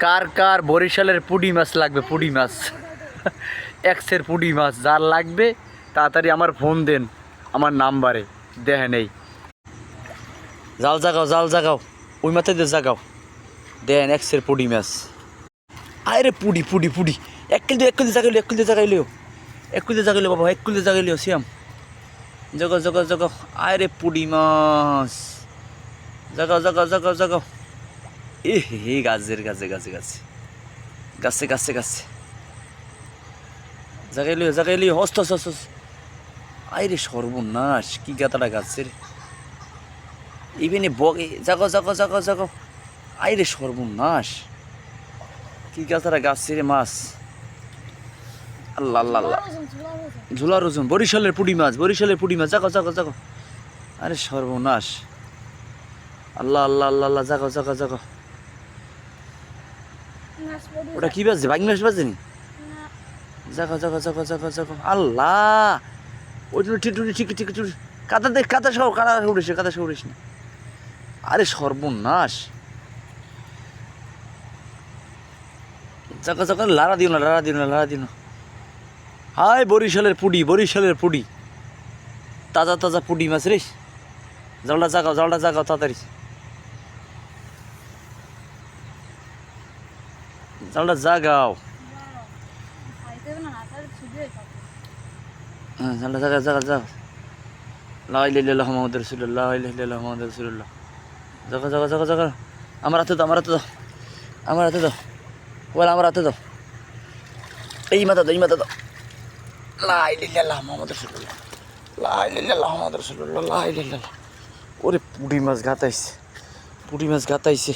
কার কার বরিশালের পুঁটি মাছ লাগবে? পুঁটি মাছ এক্সের পুঁটি মাছ যার লাগবে তাড়াতাড়ি আমার ফোন দেন আমার নাম্বারে। দেখে নেই জাল জাগাও ওই মাথায় দিয়ে জাগাও দেন এক্সের পুঁটি মাছ। আরে পুঁটি পুঁটি পুঁটি 1 কেজি জাগাইলেও বাবা 1 কেজি জাগাইলেও সিয়াম জাগাও আরে পুঁটি মাছ জাগাও এ হে গাছের গাছে জাগাইলিও হস্ত আরে সর্বনাশ কি গাতাটা গাছের ইভেনে বগে জাগাও আরে সর্বনাশ কি গাতাটা গাছের মাছ। আল্লাহ ঝুলার ওজন বরিশালের পুঁটি মাছ জাগাও আরে সর্বনাশ আল্লাহ জাগাও ওটা কি বাজছে? বাইক মাছ বাজেনি? জাগাও আল্লাহ ওই ঠিক কাদা উড়িস না। আরে সর্বনাশ জাগা লাড়া দিও না। হায় বরিশালের পুঁটি তাজা পুঁটি মাছ রে। জালটা জাগাও তাড়াতাড়ি জালটা জাগাও। হ্যাঁ জালটা জাগাও লা ইলাহা মুহাম্মাদুর রাসূলুল্লাহ জাগা আমার হাতে দাও বল আমার হাতে দাও এই মাথা দাও লা ইলাহা মুহাম্মাদুর রাসূলুল্লাহ ওরে পুঁটি মাছ গাতাইছে